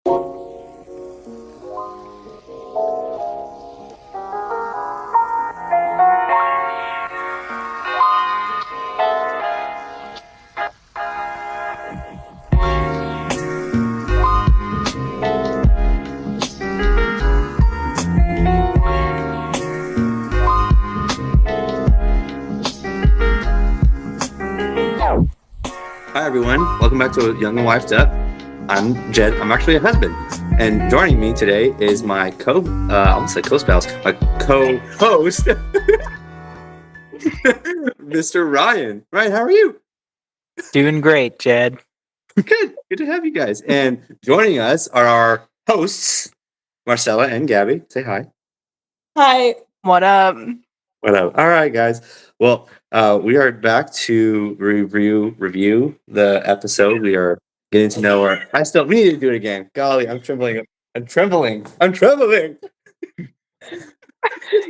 Hi everyone, welcome back to Young and Wifed Up. I'm Jed. I'm actually a husband, and joining me today is my co-spouse, my co-host, Mr. Ryan. Ryan, how are you? Doing great, Jed. Good to have you guys. And joining us are our hosts, Marcella and Gabby. Say hi. Hi. What up? What up? All right, guys. Well, we are back to review the episode. We are getting to know our. We need to do it again. Golly, I'm trembling.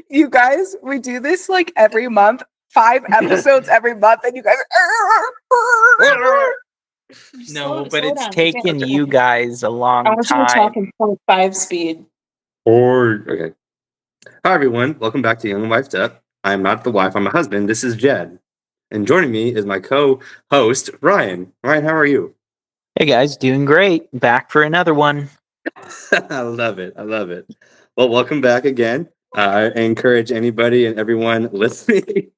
You guys, we do this like every month, 5 episodes every month, and you guys are. No, but it's taken you guys a long I want you to time. talk in 0.5 speed. Okay. Hi, everyone. Welcome back to Young and Wifed Up. I'm not the wife. I'm a husband. This is Jed. And joining me is my co-host, Ryan. Ryan, how are you? Hey guys, doing great. Back for another one. I love it. Well, welcome back again. I encourage anybody and everyone listening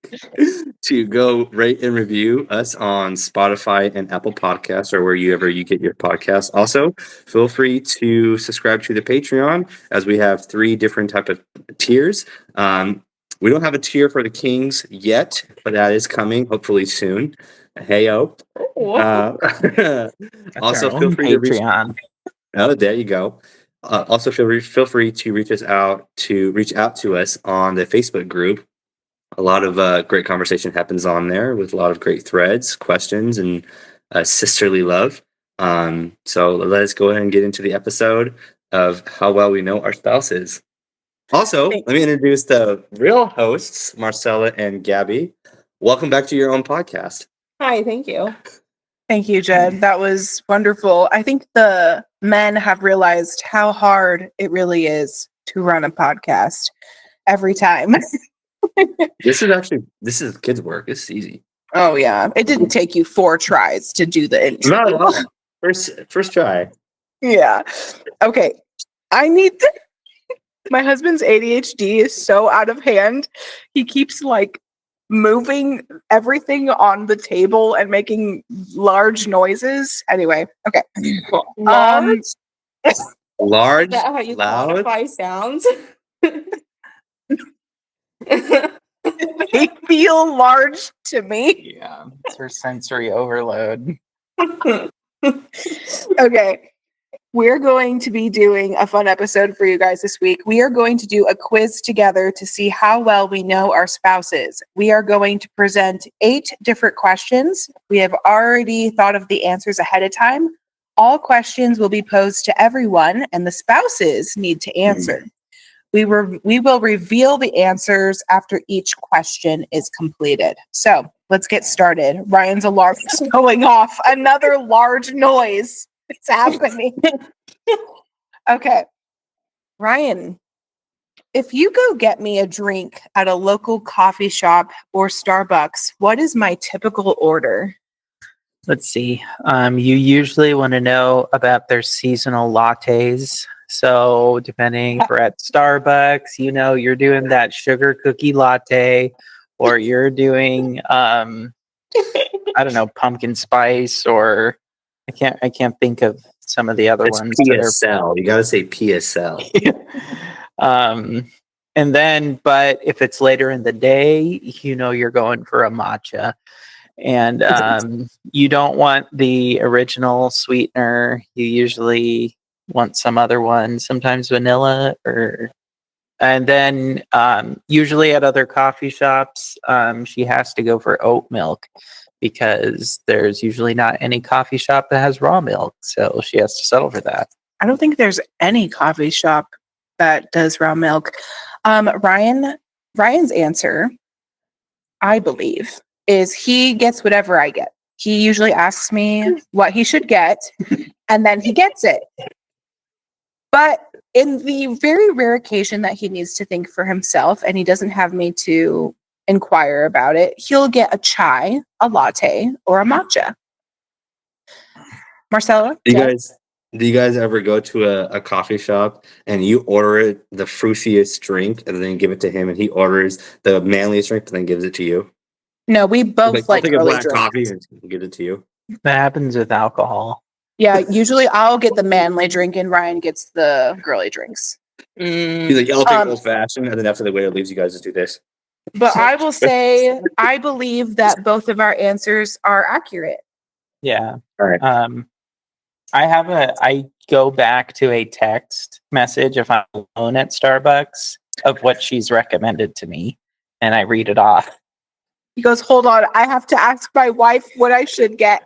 to go rate and review us on Spotify and Apple Podcasts or wherever you get your podcasts. Also, feel free to subscribe to the Patreon as we have 3 different type of tiers. We don't have a tier for the Kings yet, but that is coming hopefully soon. Heyo. Also, feel free to reach. Oh, there you go. Also, feel free to reach out to us on the Facebook group. A lot of great conversation happens on there with a lot of great threads, questions, and sisterly love. So let us go ahead and get into the episode of how well we know our spouses. Also, let me introduce the real hosts, Marcella and Gabby. Welcome back to your own podcast. Hi, thank you. Thank you, Jed. That was wonderful. I think the men have realized how hard it really is to run a podcast every time. This is kids' work. It's easy. Oh, yeah. It didn't take you 4 tries to do the intro. Not at all. First try. Yeah. Okay. My husband's ADHD is so out of hand. He keeps like moving everything on the table and making large noises. Anyway, okay. Large? Large, Is that how you loud? qualify sounds? They feel large to me. Yeah, it's her sensory overload. Okay. We're going to be doing a fun episode for you guys this week. We are going to do a quiz together to see how well we know our spouses. We are going to present 8 different questions. We have already thought of the answers ahead of time. All questions will be posed to everyone, and the spouses need to answer. We will reveal the answers after each question is completed. So let's get started. Ryan's alarm is going off. Another large noise. It's happening. Okay. Ryan, if you go get me a drink at a local coffee shop or Starbucks, what is my typical order? Let's see. You usually want to know about their seasonal lattes. So depending if we're at Starbucks, you're doing that sugar cookie latte, or you're doing I don't know, pumpkin spice, or I can't think of some of the other ones. PSL. You got to say PSL. And then, but if it's later in the day, you're going for a matcha. And you don't want the original sweetener. You usually want some other one, sometimes vanilla, and then usually at other coffee shops, she has to go for oat milk, because there's usually not any coffee shop that has raw milk. So she has to settle for that. I don't think there's any coffee shop that does raw milk. Ryan's answer, I believe, is he gets whatever I get. He usually asks me what he should get, and then he gets it. But in the very rare occasion that he needs to think for himself and he doesn't have me to inquire about it, he'll get a chai, a latte, or a matcha. Marcella? Do you Yeah. guys ever go to a coffee shop and you order it the fruitiest drink and then give it to him and he orders the manliest drink and then gives it to you? No, we both I'll like take a girly black drinks. coffee and give it to you. That happens with alcohol. Yeah, usually I'll get the manly drink and Ryan gets the girly drinks. He's like, I'll take Um, old fashioned, and then after the waiter leaves, you guys just do this. But I will say, I believe that both of our answers are accurate. Yeah. All right. I go back to a text message if I'm alone at Starbucks of what she's recommended to me, and I read it off. He goes, hold on, I have to ask my wife what I should get.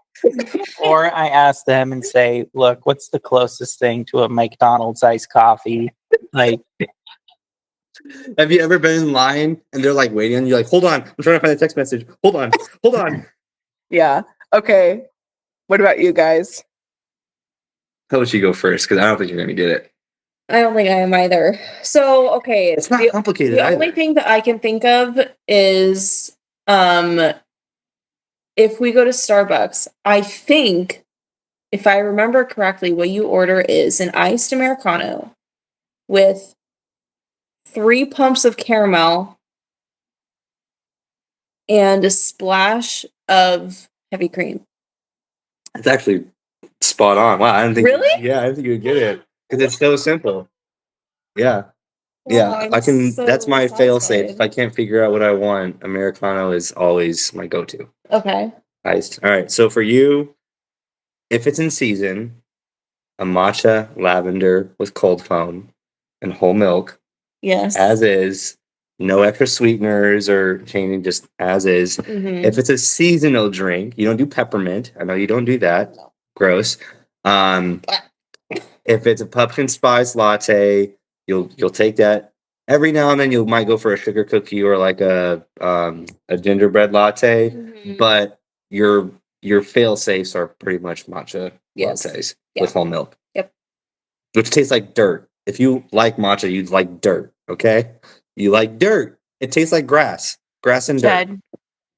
Or I ask them and say, look, what's the closest thing to a McDonald's iced coffee? Like, Have you ever been in line and they're like waiting on you? Like, hold on, I'm trying to find a text message. Hold on. Yeah. Okay. What about you guys? How about you go first? Because I don't think you're gonna get it. I don't think I am either. So, okay. It's not the, complicated. the only either. thing that I can think of is if we go to Starbucks, I think, if I remember correctly, what you order is an iced Americano with 3 pumps of caramel and a splash of heavy cream. It's actually spot on. Wow, I didn't think. Really? Yeah, I didn't think you would get it because it's so simple. Yeah, Well, yeah. I'm I can. so That's my fail safe. satisfied. If I can't figure out what I want, Americano is always my go-to. Okay. Iced. All right. So for you, if it's in season, a matcha lavender with cold foam and whole milk, Yes. as is, no extra sweeteners or changing, just as is. Mhm. If it's a seasonal drink, you don't do peppermint. I know you don't do that. No. Gross. If it's a pumpkin spice latte, you'll take that. Every now and then you might go for a sugar cookie or like a gingerbread latte, Mhm. but your fail safes are pretty much matcha Yes. lattes Yeah. with whole milk. Yep. Which tastes like dirt. If you like matcha, you'd like dirt. Okay, you like dirt. It tastes like grass and dirt. Jed,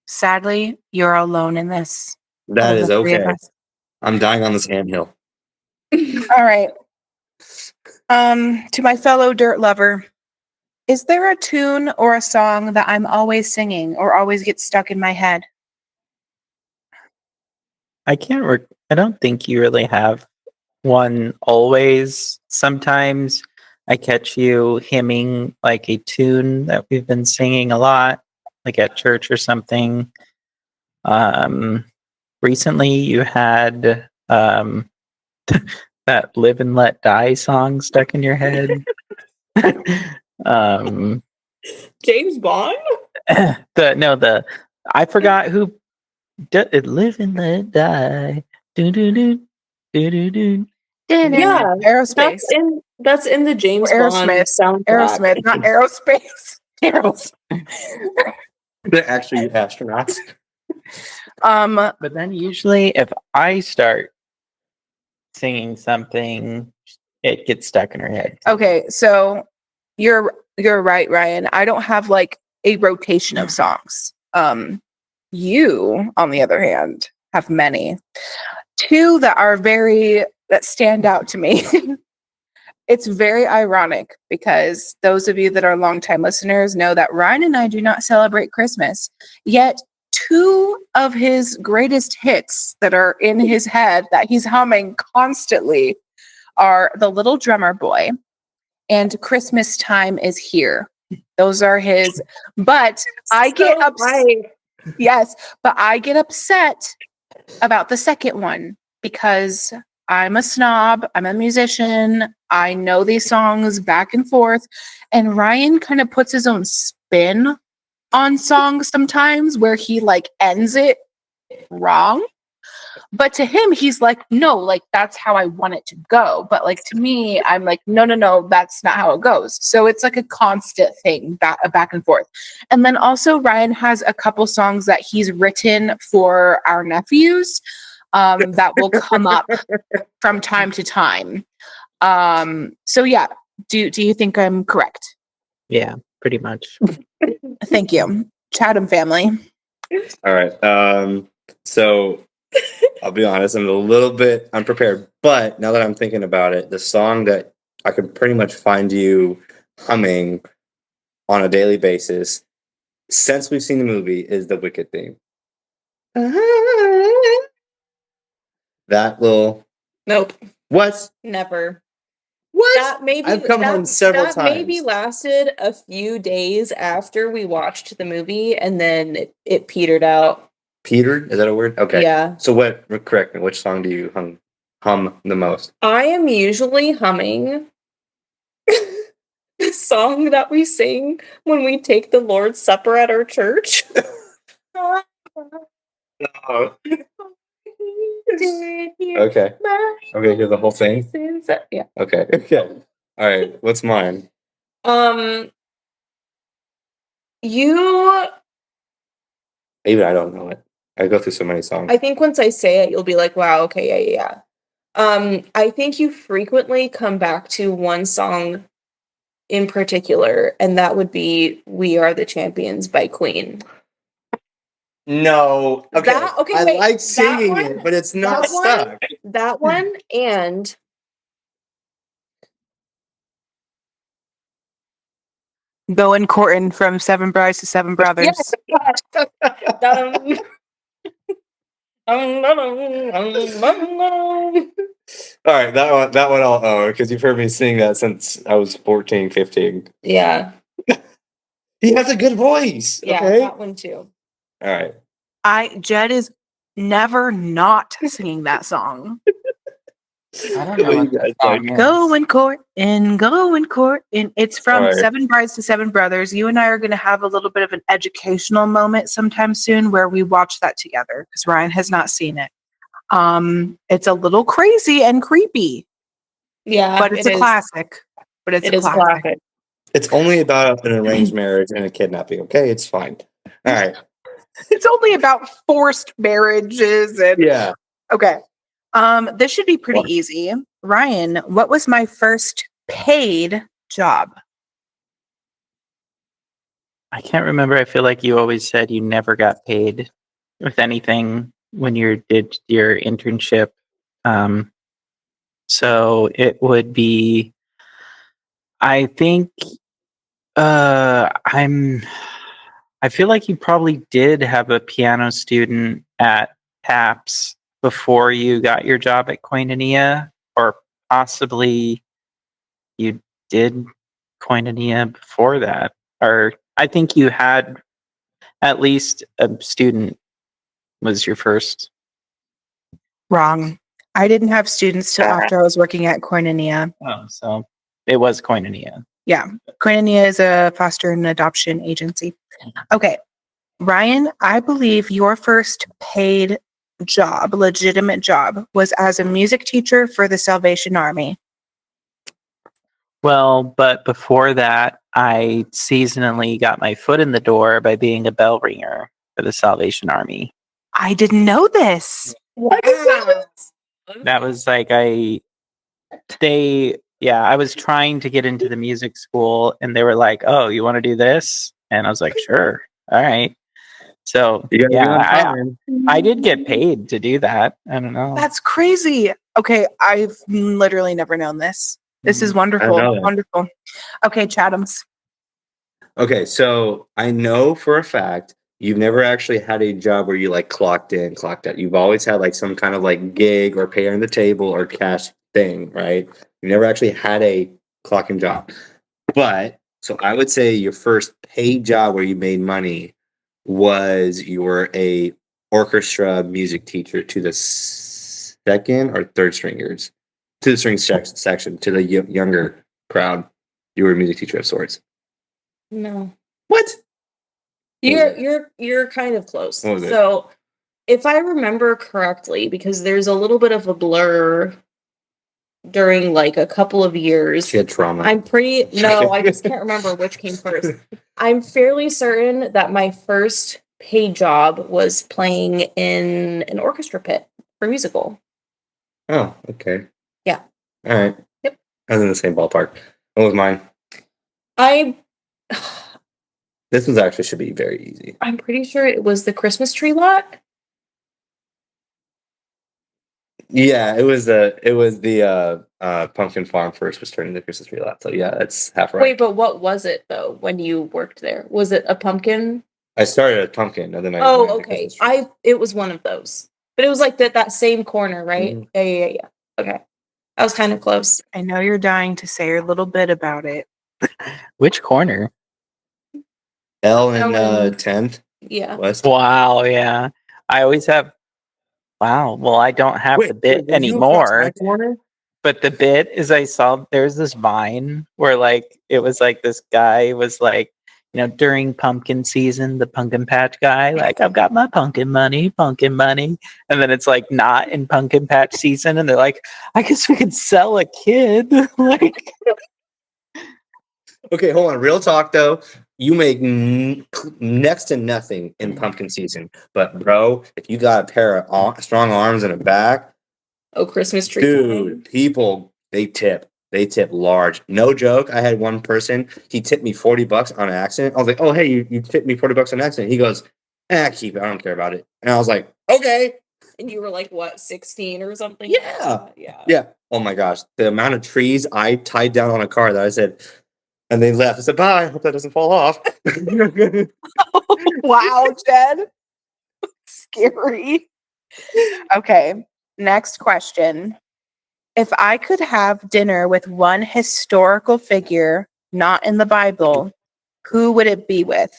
sadly, you're alone in this. That Of is the three of okay. us. I'm dying on this anthill. All right. To my fellow dirt lover, is there a tune or a song that I'm always singing or always gets stuck in my head? I don't think you really have one always. Sometimes I catch you hymning like a tune that we've been singing a lot, like at church or something. Recently you had that Live and Let Die song stuck in your head. James Bond? I forgot who Live and Let Die. Do do do do do do. Yeah. Aerospace. That's in the James Or Bond Aerosmith. soundtrack. Aerosmith, not aerospace. Aerosmith. They're actually astronauts. But then usually if I start singing something, it gets stuck in her head. Okay, so you're right, Ryan. I don't have like a rotation of songs. You, on the other hand, have many. 2 that stand out to me. It's very ironic because those of you that are longtime listeners know that Ryan and I do not celebrate Christmas. Yet 2 of his greatest hits that are in his head that he's humming constantly are The Little Drummer Boy and Christmas Time Is Here. Those are his. But I get upset. Yes, but I get upset about the second one because I'm a snob. I'm a musician. I know these songs back and forth. And Ryan kind of puts his own spin on songs sometimes where he like ends it wrong. But to him, he's like, no, like that's how I want it to go. But like to me, I'm like, no, that's not how it goes. So it's like a constant thing, back and forth. And then also Ryan has a couple songs that he's written for our nephews that will come up from time to time. So yeah, do you think I'm correct? Yeah, pretty much. Thank you. Chatham family. All right. So I'll be honest, I'm a little bit unprepared, but now that I'm thinking about it, the song that I could pretty much find you humming on a daily basis since we've seen the movie is the Wicked theme. That little Nope, what? never. What? That maybe I've come home several that maybe times. lasted a few days after we watched the movie, and then it petered out. Peter, is that a word? Okay. Yeah, So what? Correct me. Which song do you hum the most? I am usually humming the song that we sing when we take the Lord's Supper at our church. Oh. Okay. Okay. Here's the whole thing. Yeah. Okay. Okay. All right. What's mine? You. Even I don't know it. I go through so many songs. I think once I say it, you'll be like, "Wow, okay, yeah." I think you frequently come back to one song in particular, and that would be "We Are the Champions" by Queen. No. Okay. I wait, like that singing one- it, but it's not that one- stuck. That one and Going courting from Seven Brides to Seven Brothers. Dum. All right, that one I'll own because you've heard me sing that since I was 14, 15. Yeah, He has a good voice. yeah, Okay. that one too. All right. Jed is never not singing that song. I don't know what that song is. Going courting. It's from All right. Seven Brides to Seven Brothers. You and I are going to have a little bit of an educational moment sometime soon where we watch that together because Ryan has not seen it. It's a little crazy and creepy, Yeah, but it's it a is. classic. But it's It a is classic. classic. It's only about an arranged marriage and a kidnapping. Okay, it's fine. All right. It's only about forced marriages and Yeah. okay. This should be pretty What? easy. Ryan, what was my first paid job? I can't remember. I feel like you always said you never got paid with anything when you did your internship. So it would be, I think, I feel like you probably did have a piano student at TAPS before you got your job at Koinonia, or possibly you did Koinonia before that. Or I think you had at least a student was your first. Wrong. I didn't have students till after I was working at Koinonia. Oh, so it was Koinonia. Yeah. Koinonia is a foster and adoption agency. Okay. Ryan, I believe your first paid job, legitimate job, was as a music teacher for the Salvation Army. Well, but before that, I seasonally got my foot in the door by being a bell ringer for the Salvation Army. I didn't know this. That was like I was trying to get into the music school and they were like, "Oh, you want to do this?" And I was like, "Sure. All right." So, You gotta be on yeah, time. I did get paid to do that. I don't know. That's crazy. Okay, I've literally never known this. This is I wonderful. know that. Wonderful. Okay, Chathams. Okay, so I know for a fact you've never actually had a job where you like clocked in, clocked out. You've always had like some kind of like gig or pay on the table or cash thing, right? You never actually had a clocking job. But so I would say your first paid job where you made money was you were a orchestra music teacher to the second or third stringers, to the string section, to the younger crowd. You were a music teacher of sorts. No. What? You're kind of close. What was it? So, if I remember correctly, because there's a little bit of a blur during like a couple of years. She had trauma. I just can't remember which came first. I'm fairly certain that my first paid job was playing in an orchestra pit for musical. Oh, okay. Yeah. All right. Yep. I was in the same ballpark. What was mine? I'm This one's actually should be very easy. pretty sure it was the Christmas tree lot. Yeah, it was the pumpkin farm first was turning the Christmas tree lot. So yeah, that's half right. Wait, but what was it though when you worked there? Was it a pumpkin? I started at pumpkin and then I went Oh, to okay. Christmas tree. It was one of those. But it was like that same corner, right? Mhm. Yeah. Okay. I was kind of close. I know you're dying to say a little bit about it. Which corner? L and Ellen. 10th Yeah. West. Wow, yeah. I always have. Wow. Well, I don't have the bit were you across anymore. my corner? But the bit is I saw there's this Vine where like it was like this guy was like, during pumpkin season, the pumpkin patch guy, like, I've got my pumpkin money. And then it's like not in pumpkin patch season. And they're like, I guess we could sell a kid. Like, Okay, hold on. Real talk though, you make next to nothing in pumpkin season. But bro, if you got a pair of strong arms and a back, Oh, Christmas tree. dude, people they tip large. No joke. I had one person. He tipped me $40 on accident. I was like, oh hey, you tipped me $40 on accident. He goes, keep it. I don't care about it. And I was like, okay. And you were like, what, 16 or something? Yeah. Yeah. Yeah. Oh my gosh, the amount of trees I tied down on a car that I said. And they left. I said, bye. I hope that doesn't fall off. Wow, Jed. Scary. Okay, next question. If I could have dinner with one historical figure not in the Bible, who would it be with?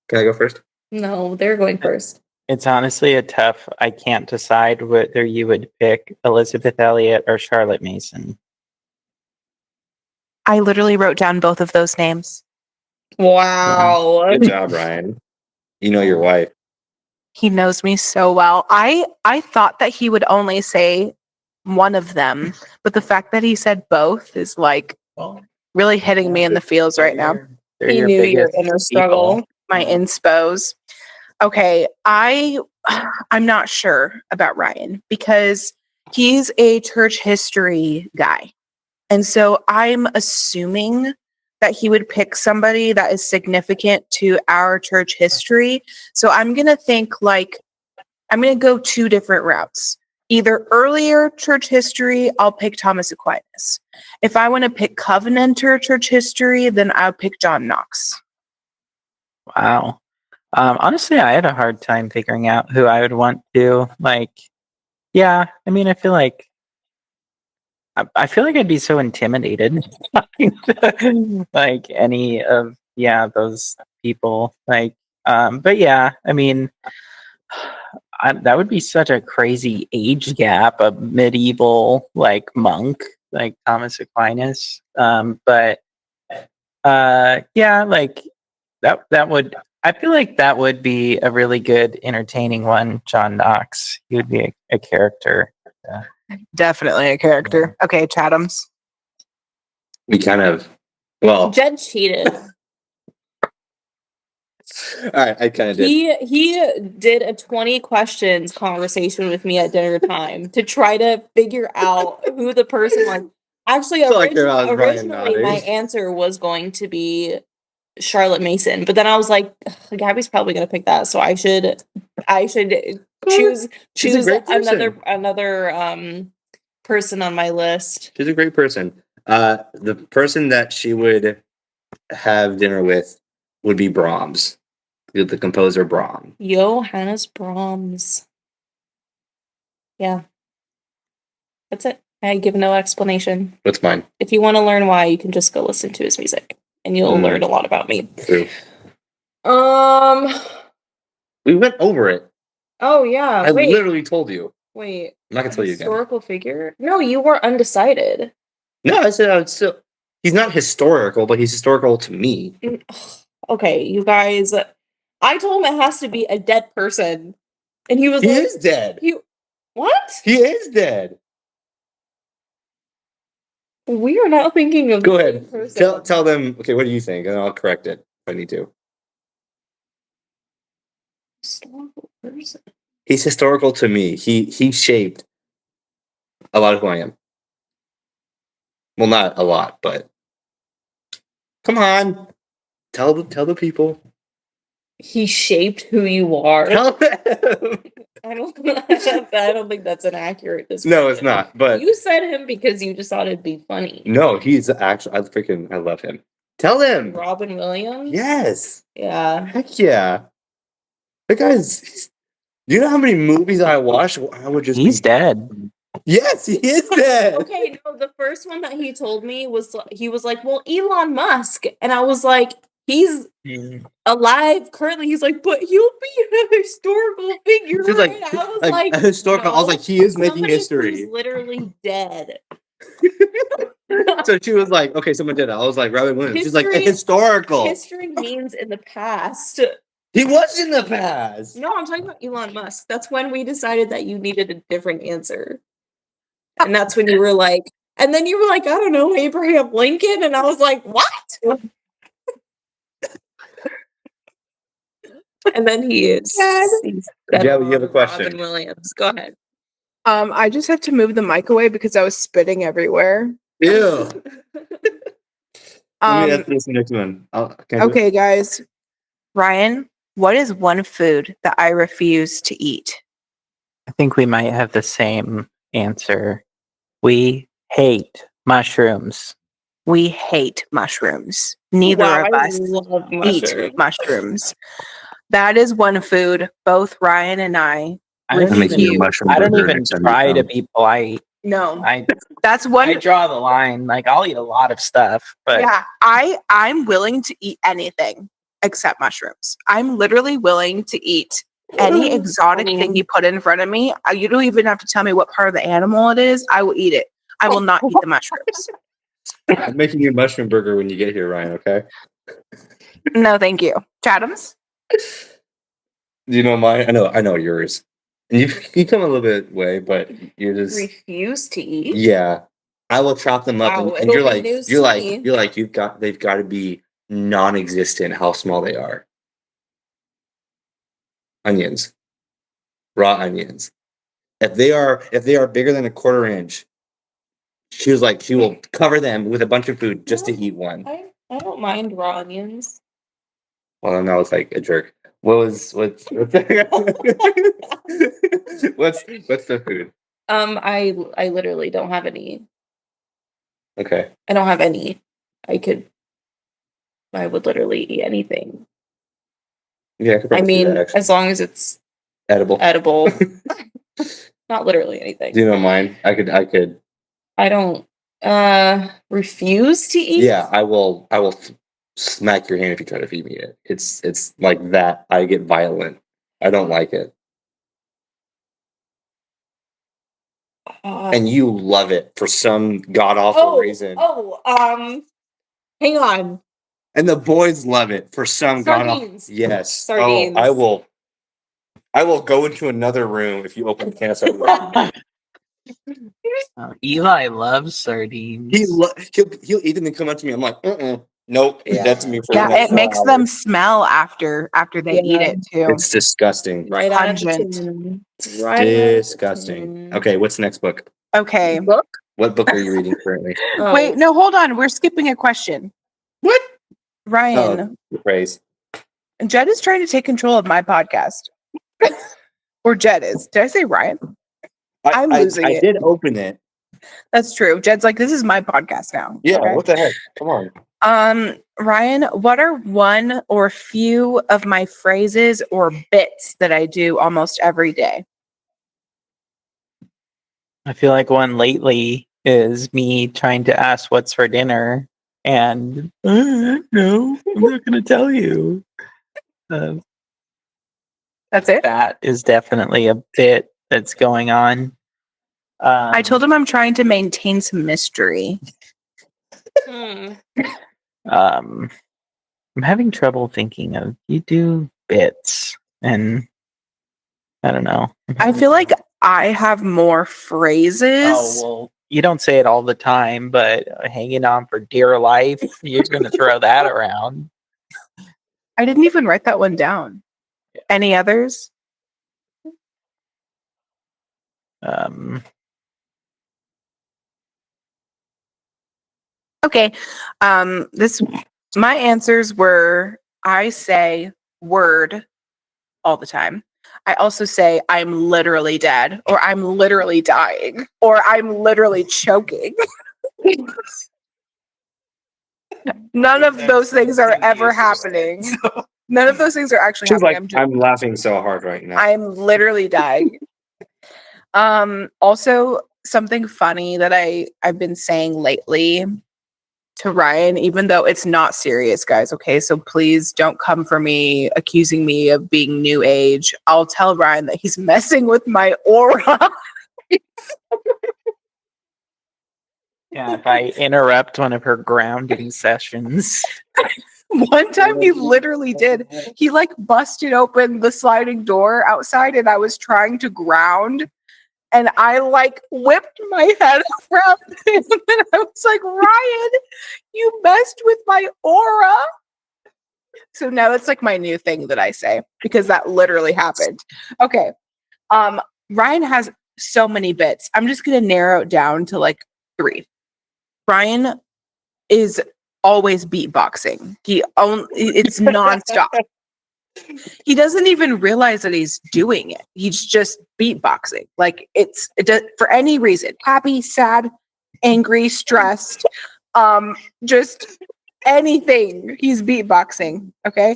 Can I go first? No, they're going first. it's honestly I can't decide whether you would pick Elizabeth Elliot or Charlotte Mason. I literally wrote down both of those names. Wow. Good job, Ryan. You know your wife. He knows me so well. I thought that he would only say one of them, but the fact that he said both is like really hitting me in the feels right now. They're He your knew your biggest inner struggle. people. My inspos. Okay, I'm not sure about Ryan because he's a church history guy. And so I'm assuming that he would pick somebody that is significant to our church history. So I'm going to think like I'm going to go two different routes. Either earlier church history, I'll pick Thomas Aquinas. If I want to pick Covenanter church history, then I'll pick John Knox. Wow. Honestly, I had a hard time figuring out who I would want to yeah, I mean, I feel like I'd be so intimidated like any of those people but yeah, I mean, that would be such a crazy age gap, a medieval monk like Thomas Aquinas. But yeah, that would, I feel like that would be a really good entertaining one. John Knox, he would be a character. Definitely a character. Okay, Chatham's. We kind of, well, Jed cheated. all right, I kind of did. He did a 20 questions conversation with me at dinner time to try to figure out who the person was. Actually, So like I was Ryan originally my nodding. answer was going to be Charlotte Mason, but then I was like, Gabby's probably going to pick that, so I should choose She's a great person. another person on my list. She's a great person. The person that she would have dinner with would be Brahms, the composer Brahms. Johannes Brahms. Yeah. That's it. I give no explanation. What's mine? If you want to learn why, you can just go listen to his music and you'll learn a lot about me. True. We went over it. Oh yeah. I literally told you. Wait. I'm not gonna tell you again. Historical figure? No, you were undecided. No, I said I would still. He's not historical, but he's historical to me. Okay, you guys. I told him it has to be a dead person, and he was He like, is dead. What? He is dead. We are not thinking of Go the ahead. same person. Tell them. Okay, what do you think? And I'll correct it if I need to. Historical person. He's historical to me. He shaped a lot of who I am. Well, not a lot, but come on, tell the people. He shaped who you are. Tell them. I don't think that's an accurate description. No, it's not. But You said him because you just thought it'd be funny. no, he's actually. I love him. Tell him. Robin Williams? Yes. Yeah. Heck yeah. That guy's. Do you know how many movies I watched? I would just. He's dead. Yes, he is dead. Okay, no, the first one that he told me was he was like, well, Elon Musk. And I was like, he's alive currently. He's like, but he'll be a historical figure. She's like, And I was like, a historical. I was like, he is making somebody history. who's literally dead. So she was like, okay, someone did it. I was like, Robin Williams. She's like, History- historical. History means in the past. He was in the past. No, I'm talking about Elon Musk. That's when we decided that you needed a different answer. And that's when you were like, and then you were like, I don't know, Abraham Lincoln. And I was like, what? And then he is. he's dead Yeah, you have a wrong, question. Robin Williams. Go ahead. I just had to move the mic away because I was spitting everywhere. Ew. Let me Um, ask this next one. Can I do it? okay, guys. Ryan, what is one food that I refuse to eat? I think we might have the same answer. We hate mushrooms. We hate mushrooms. Neither Wow, of I us love eat mushrooms. mushrooms. That is one food both Ryan and I I don't refuse. even, I don't even try to be polite. No, I that's one. I draw the line. Like I'll eat a lot of stuff, but Yeah, I'm willing to eat anything except mushrooms. I'm literally willing to eat any exotic thing you put in front of me. You don't even have to tell me what part of the animal it is. I will eat it. I will not eat the mushrooms. I'm making you a mushroom burger when you get here, Ryan. Okay. No, thank you. Chathams? Do you know mine? I know yours. And you come a little bit way, but you're just Refuse to eat. yeah. I will chop them up, Wow, and it'll you're be like news you're to like me. you're like they've got to be non-existent. How small they are. Onions, raw onions. If they are bigger than a quarter inch, she was like she will cover them with a bunch of food just to eat one. I don't mind raw onions. Well, now it's like a jerk. What's what's the food? I literally don't have any. Okay. I don't have any. I would literally eat anything. Yeah, I could I probably see mean, that, actually. as long as it's Edible. edible. Not literally anything. Do you know mine? I could. I don't refuse to eat. Yeah, I will smack your hand if you try to feed me it. It's like that. I get violent. I don't like it, and you love it for some god awful reason. Hang on. And the boys love it for some god awful. Sardines. Yes. Sardines. Oh, I will go into another room if you open the can of sardines. Eli loves sardines. He'll eat them and come up to me. I'm like, nope. Yeah. That's me for Yeah, the next it makes 4 them hours. smell after they eat Yeah. it too. It's disgusting. Right out of the Pungent. tin. Right out of the Disgusting. tin. Okay, what's the next book? Okay. Book? What book are you reading currently? Oh. Wait, no, hold on. We're skipping a question. What? Ryan, Praise. Jed is trying to take control of my podcast. Or Jed is. Did I say Ryan? I'm losing I it. did open it. That's true. Jed's like, this is my podcast now. Yeah, Okay? what the heck? Come on. Ryan, what are one or few of my phrases or bits that I do almost every day? I feel like one lately is me trying to ask what's for dinner, and no, I'm not going to tell you. That's it. That is definitely a bit that's going on. I told him I'm trying to maintain some mystery. Hmm. I'm having trouble thinking of you do bits, and I don't know. I feel like I have more phrases. Oh well, you don't say it all the time, but hanging on for dear life, you're going to throw that around. I didn't even write that one down. Any others? Okay. My answers were I say word all the time. I also say I'm literally dead, or I'm literally dying, or I'm literally choking. None of those things are ever happening. None of those things are actually She's happening. like, I'm laughing so hard right now. I'm literally dying. Also something funny that I've been saying lately to Ryan, even though it's not serious, guys. Okay, so please don't come for me accusing me of being new age. I'll tell Ryan that he's messing with my aura. Yeah, if I interrupt one of her grounding sessions. One time he literally did. He like busted open the sliding door outside and I was trying to ground and I like whipped my head around him and I was like, Ryan, you messed with my aura. So now that's like my new thing that I say because that literally happened. Okay. Ryan has so many bits. I'm just gonna narrow it down to like 3. Ryan is always beatboxing. It's nonstop. He doesn't even realize that he's doing it. He's just beatboxing. Like it does for any reason. Happy, sad, angry, stressed, just anything. He's beatboxing. Okay.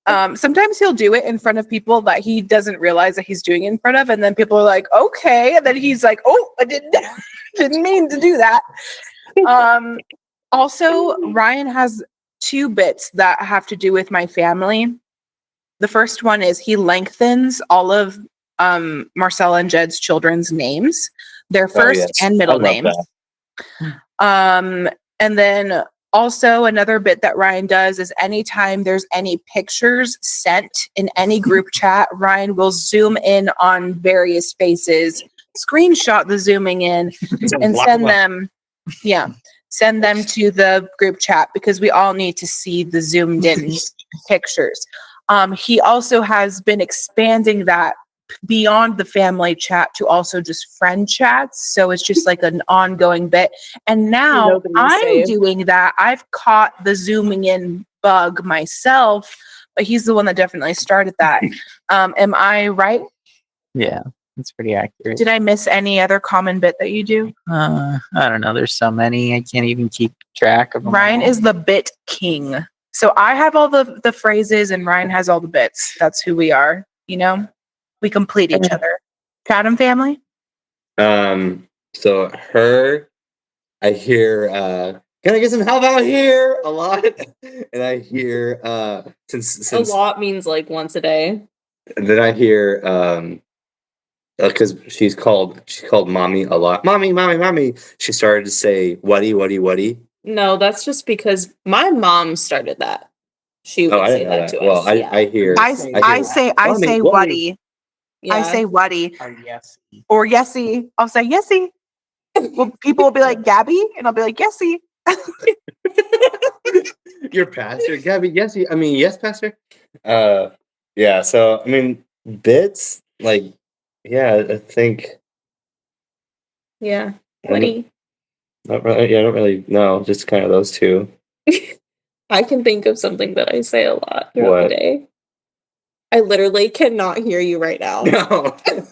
Sometimes he'll do it in front of people that he doesn't realize that he's doing it in front of, and then people are like, okay, and then he's like, oh, I didn't mean to do that. Also, Ryan has 2 bits that have to do with my family. The first one is he lengthens all of Marcella and Jed's children's names, their first yes. and I middle love names. And then also another bit that Ryan does is anytime there's any pictures sent in any group chat, Ryan will zoom in on various faces, screenshot the zooming in, and send them. Yeah. Send them to the group chat because we all need to see the zoomed in pictures. He also has been expanding that beyond the family chat to also just friend chats. So it's just like an ongoing bit. And now I'm doing that. I've caught the zooming in bug myself, but he's the one that definitely started that. Am I right? Yeah, that's pretty accurate. Did I miss any other common bit that you do? I don't know. There's so many. I can't even keep track of them. Ryan all. is the bit king. So I have all the phrases and Ryan has all the bits. That's who we are, you know? We complete each other. Chatham family? So her, I hear, can I get some help out here? A lot. And I hear, since A lot means like once a day. and then I hear, because she's called mommy a lot. Mommy. She started to say, whatty. No, that's just because my mom started that. She would Oh, I say didn't know that that. to Well, us. Yeah. I hear. I say Mommy, wuddy. Yeah. I say wuddy. Yes. Or yesy. I'll say yesy. Well, people will be like Gabby, and I'll be like yesy. Your pastor, Gabby. Yes, yes, pastor. Yeah. So I mean, bits like, yeah. I think. Yeah. I don't- Buddy. Not really, yeah, I don't really know. Just kind of those 2. I can think of something that I say a lot throughout What? the day. I literally cannot hear you right now. No. I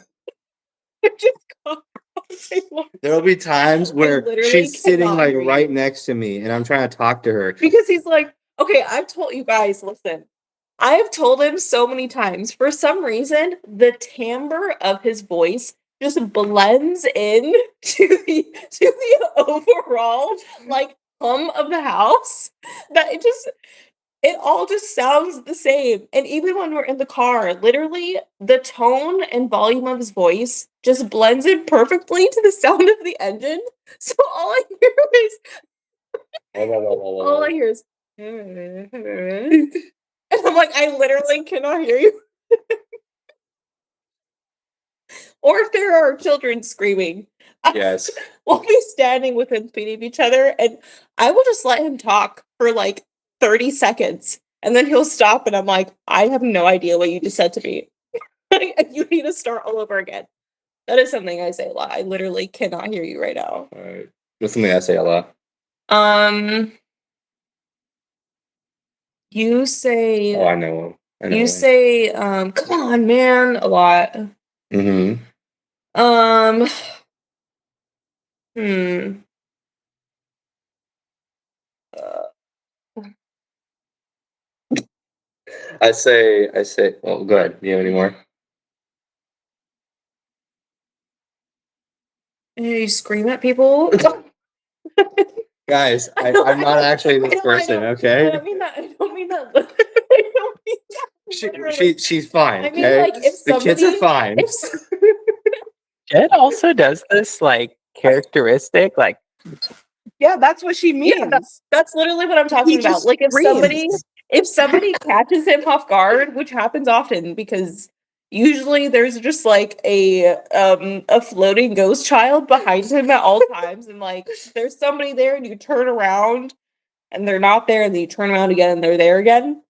just can't say what- There'll be times where literally she's sitting cannot like hear you. right next to me, and I'm trying to talk to her. Because he's like, okay, I've told you guys, listen. I have told him so many times. For some reason, the timbre of his voice just blends in to the overall like hum of the house. That it all just sounds the same. And even when we're in the car, literally the tone and volume of his voice just blends in perfectly to the sound of the engine. So all I hear is and I'm like, I literally cannot hear you. Or if there are children screaming, Yes. we'll be standing within feet of each other, and I will just let him talk for like 30 seconds, and then he'll stop, and I'm like, I have no idea what you just said to me. You need to start all over again. That is something I say a lot. I literally cannot hear you right now. All right. That's something I say a lot. You say Oh, I know one. you say come on, man, a lot. Mm-hmm. Um hmm. I say. Oh, go ahead. Do you have any more? You scream at people. Guys, I'm not actually this person. I Okay. don't mean that. I don't mean that. I don't mean that. literally. She's fine. I mean, Okay. like, if The kids are somebody- fine. Jed also does this like characteristic, like Yeah, that's what she means. Yeah, that's literally what I'm talking He about. just Like screams. if somebody catches him off guard, which happens often because usually there's just like a floating ghost child behind him at all times, and like there's somebody there and you turn around and they're not there, and then you turn around again and they're there again.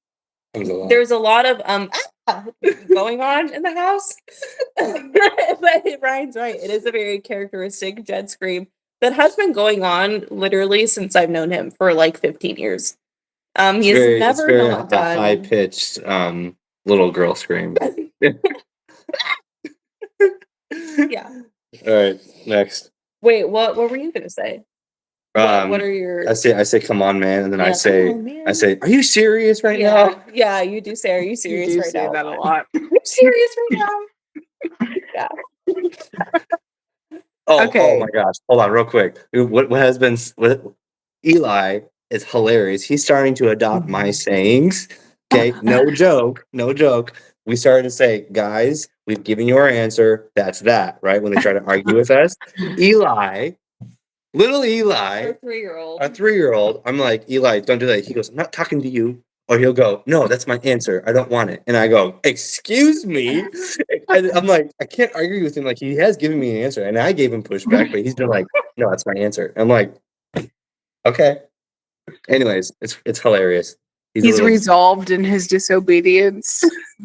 There's a lot of going on in the house. But Ryan's right. It is a very characteristic Jed scream that has been going on literally since I've known him for like 15 years. He has never not done high pitched little girl scream. Yeah. All right, next. Wait, what were you gonna say? What are your I say, come on, man, and then I Yeah, say, "Come on, man." are you serious right yeah, now? yeah, you do say, are you You serious do right say now? that a lot. Are you serious right now? Oh, Okay. oh my gosh! Hold on, real quick. What has been? What Eli is hilarious. He's starting to adopt my sayings. Okay, no joke, no joke. We started to say, guys, we've given you our answer. That's that, right? When they try to argue with us, Eli, little Eli, Our 3-year-old. a 3-year-old. I'm like, Eli, don't do that. He goes, I'm not talking to you. Or he'll go, no, that's my answer. I don't want it. And I go, excuse me. And I'm like, I can't argue with him. Like, he has given me an answer. And I gave him pushback, but he's been like, no, that's my answer. I'm like, okay. Anyways, it's hilarious. a He's little- resolved in his disobedience.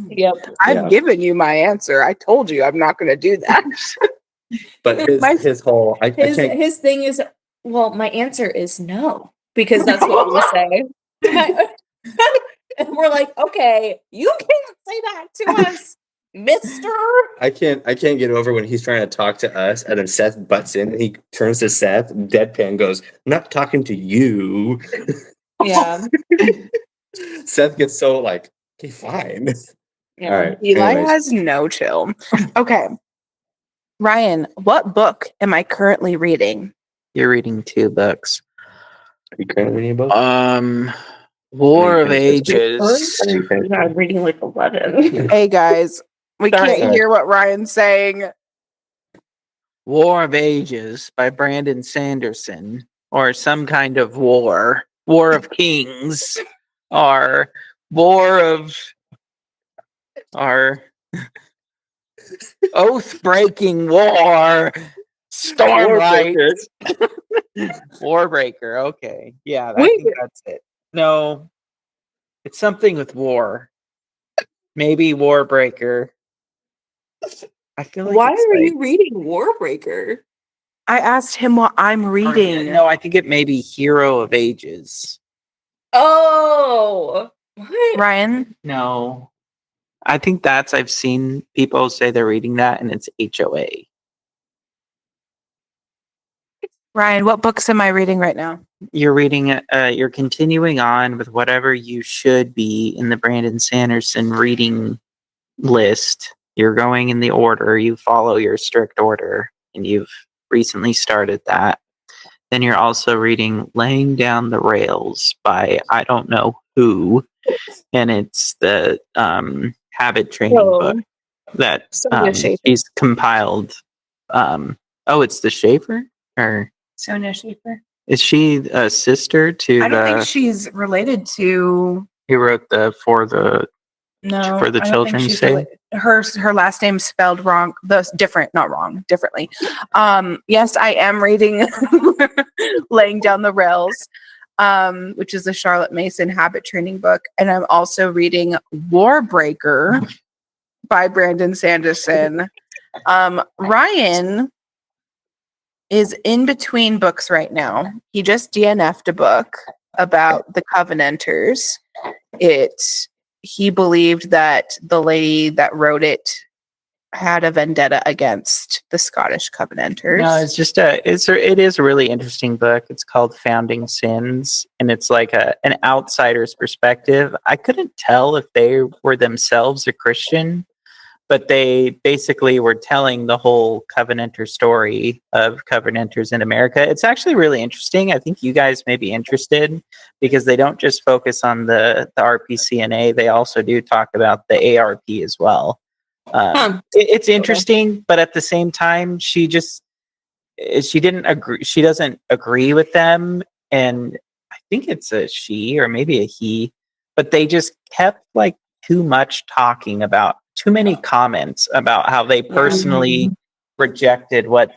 Yep. I've Yeah. given you my answer. I told you I'm not going to do that. But my- his whole, I can't. His thing is, well, my answer is no, because that's what we say. And we're like, okay, you can't say that to us, mister. I can't get over when he's trying to talk to us and then Seth butts in and he turns to Seth, deadpan goes, I'm not talking to you. Yeah. Seth gets so like, okay, fine. Yeah. All right. Eli anyways. has no chill. Okay. Ryan, what book am I currently reading? you're reading 2 books. Are you currently reading a book? War of finished this Ages. Are you finished? I'm reading like 11. Hey guys, we Sorry. can't hear what Ryan's saying. War of Ages by Brandon Sanderson, or some kind of war. War of Kings, or War of, or Oath Breaking War. Stormlight. Warbreaker. Okay. Yeah, I Wait. think that's it. No, it's something with war. Maybe Warbreaker. I feel like Why it's are like- you reading Warbreaker? I asked him what I'm or- reading. No, I think it may be Hero of Ages. Oh, what? Ryan, No, I think I've seen people say they're reading that, and it's HOA. Ryan, what books am I reading right now? You're reading. You're continuing on with whatever you should be in the Brandon Sanderson reading list. You're going in the order. You follow your strict order, and you've recently started that. Then you're also reading "Laying Down the Rails" by I don't know who, and it's the habit training book that Sonia Schaefer. he's compiled. It's the Schaefer, or Sonia Schaefer. is she a sister to I don't think the she's related to. who wrote the for the No, For the I don't think children's she's sake? related. Her last name's spelled wrong. Different, not wrong, differently. Yes, I am reading "Laying Down the Rails," which is a Charlotte Mason habit training book, and I'm also reading "Warbreaker" by Brandon Sanderson. Ryan is in between books right now. He just DNF'd a book about the Covenanters. He believed that the lady that wrote it had a vendetta against the Scottish Covenanters. No, it's just it is a really interesting book. It's called Founding Sins, and it's like an outsider's perspective. I couldn't tell if they were themselves a Christian, but they basically were telling the whole Covenanter story of Covenanters in America. It's actually really interesting. I think you guys may be interested because they don't just focus on the RPCNA. They also do talk about the ARP as well. It's interesting, but at the same time, she didn't agree. She doesn't agree with them, and I think it's a she or maybe a he. But they just kept like too much talking about too many comments about how they personally rejected what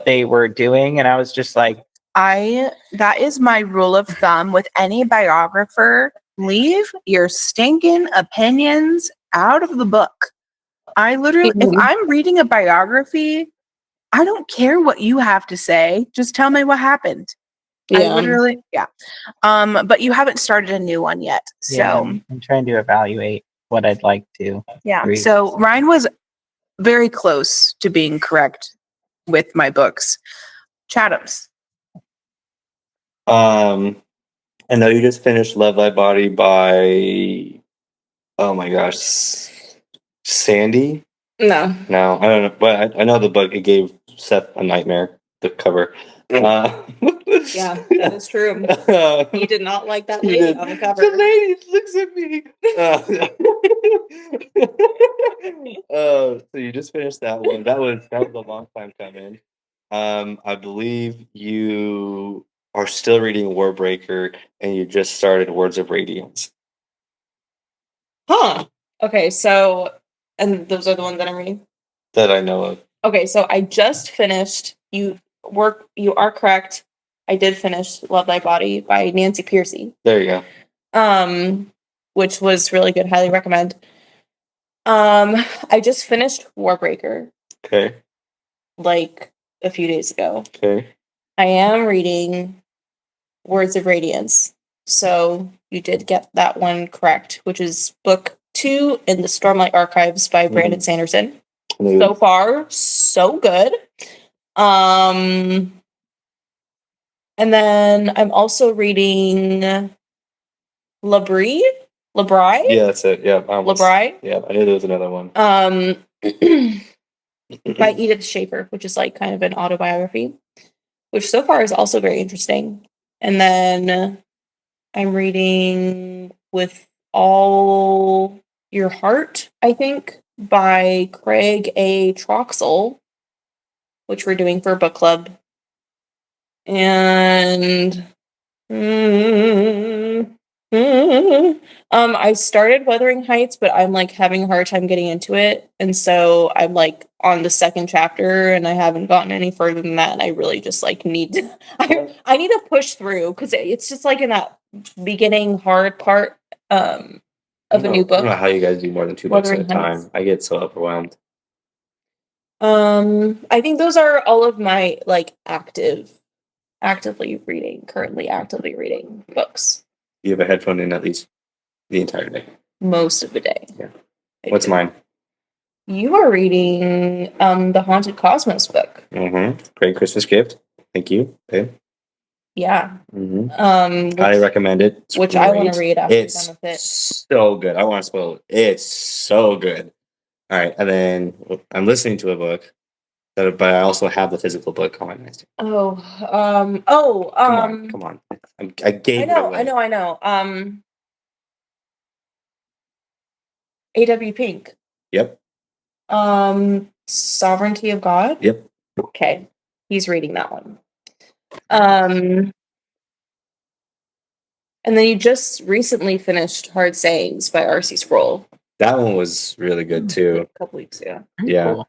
they were doing, and I was just like, that is my rule of thumb with any biographer. Leave your stinking opinions out of the book. I literally, if I'm reading a biography, I don't care what you have to say. Just tell me what happened. Yeah. But you haven't started a new one yet. So yeah, I'm trying to evaluate what I'd like to. Yeah. read. So Ryan was very close to being correct with my books. Chatham's. I know you just finished Love Thy Body by, oh my gosh, Sandy? No. No, I don't know, but I know the book. It gave Seth a nightmare, the cover. Yeah, that is true. He did not like that He lady did. on the cover. The lady looks at me. So you just finished that one. That was a long time coming. I believe you are still reading Warbreaker, and you just started Words of Radiance. Huh. Okay, so, and those are the ones that I'm reading? That I know of. Okay, so I just finished, you are correct. I did finish Love Thy Body by Nancy Pearcey. There you go. Which was really good. Highly recommend. I just finished Warbreaker Okay. like a few days ago. Okay. I am reading Words of Radiance. So you did get that one correct, which is book 2 in the Stormlight Archives by Brandon Sanderson. So far, so good. And then I'm also reading Labrie. Yeah, that's it. Yeah. Labrie. Yeah, I knew there was another one. By Edith Schaefer, which is like kind of an autobiography, which so far is also very interesting. And then I'm reading With All Your Heart, I think, by Craig A. Troxel, which we're doing for a book club. And I started Wuthering Heights, but I'm like having a hard time getting into it. And so I'm like on the second chapter and I haven't gotten any further than that. And I really just like need to, I need to push through because it's just like in that beginning hard part of a new book. I don't know how you guys do more than 2 books at a Wuthering Heights. time. I get so overwhelmed. I think those are all of my like currently actively reading books. You have a headphone in at least the entire day. Most of the day. Yeah. What's mine? You are reading the Haunted Cosmos book. Mm-hmm. Great Christmas gift. Thank you, babe. Yeah. Mm-hmm. Highly recommend it. It's which great. I want to read after it's done with it. So good. I want to spoil it. It's so good. All right, and then I'm listening to a book, but I also have the physical book on my nightstand. Come on. I gave it away. I know. A.W. Pink. Yep. Sovereignty of God. Yep. Okay, he's reading that one. And then you just recently finished Hard Sayings by R.C. Sproul. That one was really good too. A couple weeks ago. Yeah. Cool.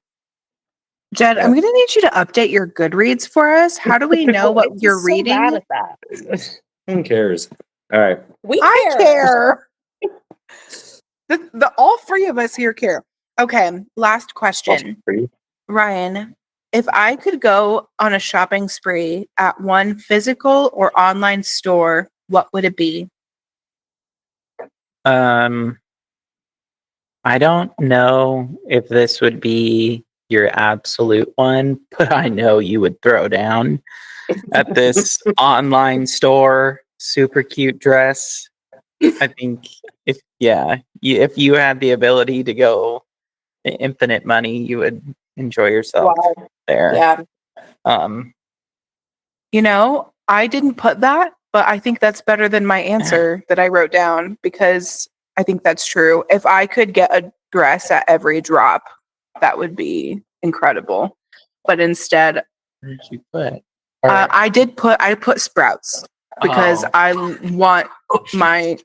Jed, I'm going to need you to update your Goodreads for us. How do we know what I'm you're so reading? bad at that. Who cares? All right. I care. The all three of us here care. Okay, last question. For you. Ryan, if I could go on a shopping spree at one physical or online store, what would it be? I don't know if this would be your absolute one, but I know you would throw down at this online store. Super cute dress. I think if you had the ability to go to infinite money, you would enjoy yourself Wow. there. Yeah. You know, I didn't put that, but I think that's better than my answer that I wrote down because I think that's true. If I could get a dress at every drop, that would be incredible. But instead, Where did you put? I put Sprouts because Oh. I want my.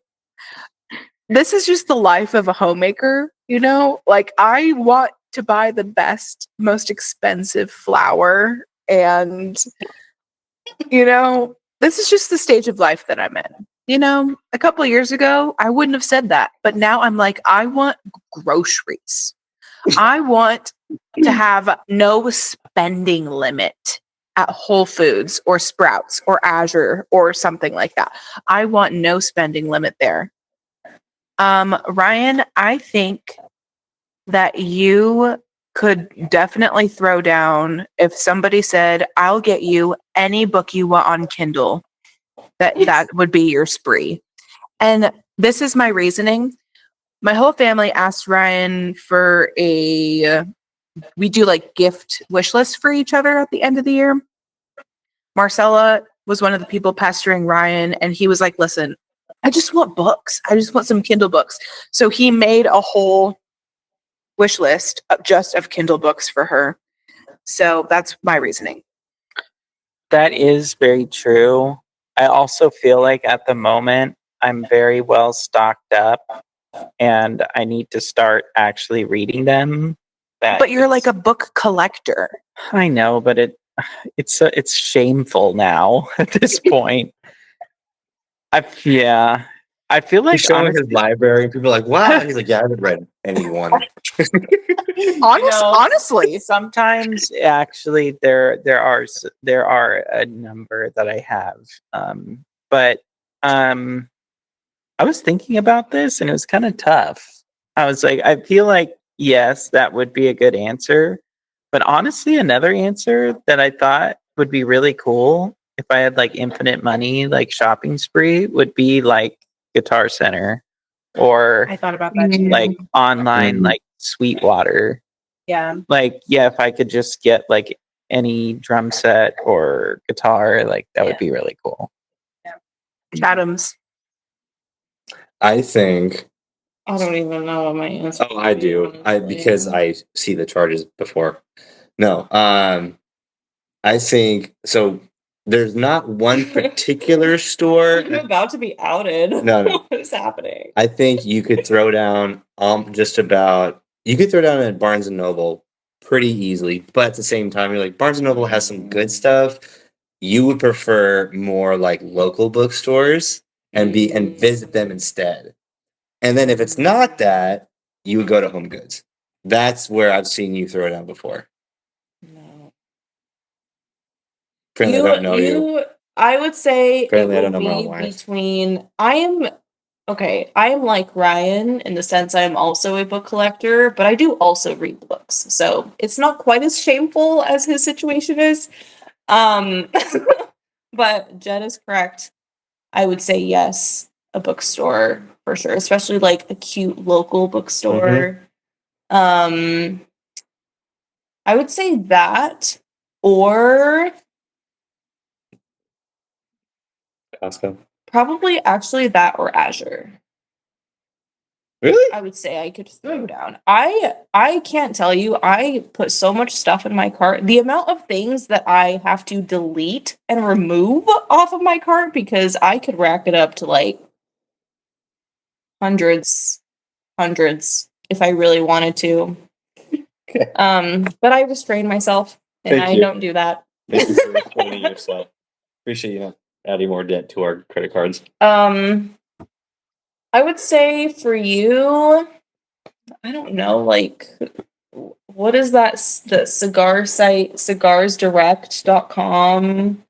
This is just the life of a homemaker, you know? Like, I want to buy the best, most expensive flour. And, you know, this is just the stage of life that I'm in. You know, a couple of years ago, I wouldn't have said that. But now I'm like, I want groceries. I want to have no spending limit at Whole Foods or Sprouts or Azure or something like that. I want no spending limit there. Ryan, I think that you could definitely throw down if somebody said, I'll get you any book you want on Kindle. That would be your spree. And this is my reasoning. My whole family asked Ryan for we do like gift wish lists for each other at the end of the year. Marcella was one of the people pestering Ryan, and he was like, listen, I just want books. I just want some Kindle books. So he made a whole wish list of Kindle books for her. So that's my reasoning. That is very true. I also feel like at the moment I'm very well stocked up and I need to start actually reading them. But you're like a book collector. I know, but it's shameful now at this point. I feel like He's showing honestly, his library. People are like, wow. He's like, yeah, I haven't read anyone. Honestly, sometimes actually there are a number that I have, but I was thinking about this and it was kind of tough. I was like, I feel like yes, that would be a good answer, but honestly, another answer that I thought would be really cool if I had like infinite money, like shopping spree, would be like Guitar Center or I thought about that too. like online, Mhm. like Sweetwater. Yeah. Like, yeah, if I could just get like any drum set or guitar, like that would be really cool. Chatham's. I think. I don't even know what my answer. Oh, I do. Because I see the charges before. No. I think so. There's not one particular store. I'm about to be outed. No. What is happening? I think you could throw down just about. You could throw down at Barnes and Noble pretty easily, but at the same time, you're like Barnes and Noble has some good stuff. You would prefer more like local bookstores and visit them instead. And then if it's not that, you would go to Home Goods. That's where I've seen you throw down before. No. Apparently, I don't know you. I would say Apparently, I it don't will know my own be wife. between. I am like Ryan in the sense I am also a book collector, but I do also read books. So it's not quite as shameful as his situation is. But Jen is correct. I would say yes, a bookstore for sure, especially like a cute local bookstore. I would say that or Costco. probably actually that or Azure. Really? I would say I could throw down. I can't tell you. I put so much stuff in my cart. The amount of things that I have to delete and remove off of my cart because I could rack it up to like hundreds if I really wanted to. Okay. But I restrain myself and Thank I you. don't do that. Thank you for explaining yourself. Appreciate you not adding more debt to our credit cards. I would say for you, I don't know, like what is that? The cigar site, cigarsdirect.com,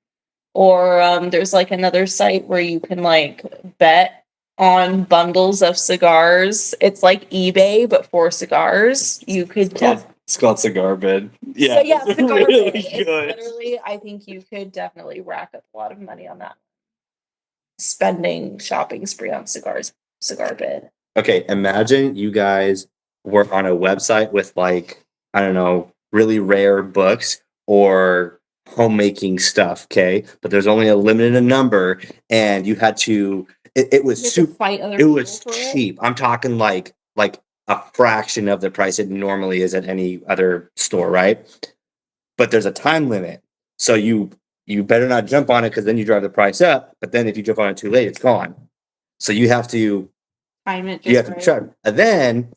or there's like another site where you can like bet on bundles of cigars. It's like eBay but for cigars. You could It's called Cigar Bid. so yeah, it's cigar really bid. It's good. literally, I think you could definitely rack up a lot of money on that. Shopping spree on cigars, cigar bid. Okay, imagine you guys were on a website with like, I don't know, really rare books or homemaking stuff, okay? But there's only a limited number and you had to it was You have to super fight other it people was for it. cheap. I'm talking like a fraction of the price it normally is at any other store, right? But there's a time limit. So you better not jump on it because then you drive the price up. But then if you jump on it too late, it's gone. So you have to Time it you have just to right. charge. And then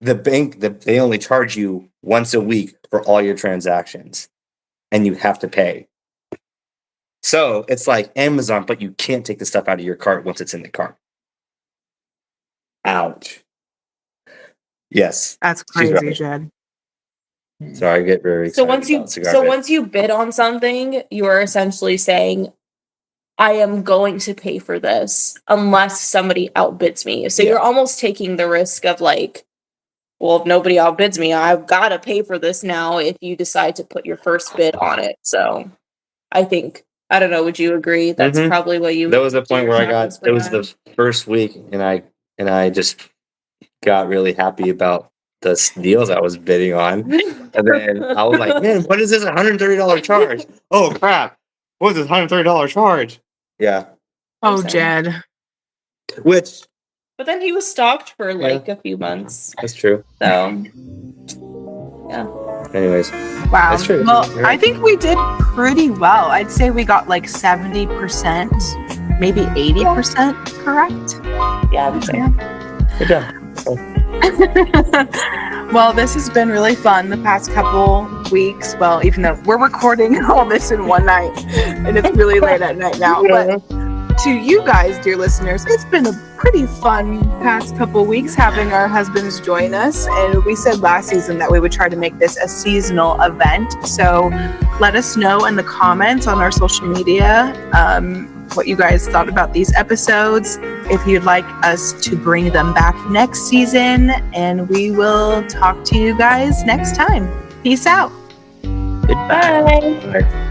the bank they only charge you once a week for all your transactions. And you have to pay. So it's like Amazon, but you can't take the stuff out of your cart once it's in the cart. Ouch. Yes. That's She's crazy, right. Jed. Sorry, I get very So excited once you bid on something, you are essentially saying, I am going to pay for this unless somebody outbids me. So Yeah. you're almost taking the risk of like, well, if nobody outbids me, I've got to pay for this now if you decide to put your first bid on it. So I think, I don't know, would you agree? That's Mhm. probably what you There was a point where I got shopping it was spree the first week and I just got really happy about the deals I was bidding on. on. And then I was like, man, what is this $130 charge? Oh crap. What is this $130 charge? Yeah. Oh, Awesome. Jed. Which But then he was stalked for like a few months. that's true. So Anyways. Wow. That's true. Well, You're I right. think we did pretty well. I'd say we got like 70%, maybe 80% correct. yeah, I'm saying. Good job. Well, this has been really fun the past couple weeks. Well, even though we're recording all this in one night and it's really late at night now, but to you guys, dear listeners, it's been a pretty fun past couple weeks having our husbands join us. And we said last season that we would try to make this a seasonal event. So let us know in the comments on our social media what you guys thought about these episodes. If you'd like us to bring them back next season, and we will talk to you guys next time. Peace out. Goodbye. Bye. All right.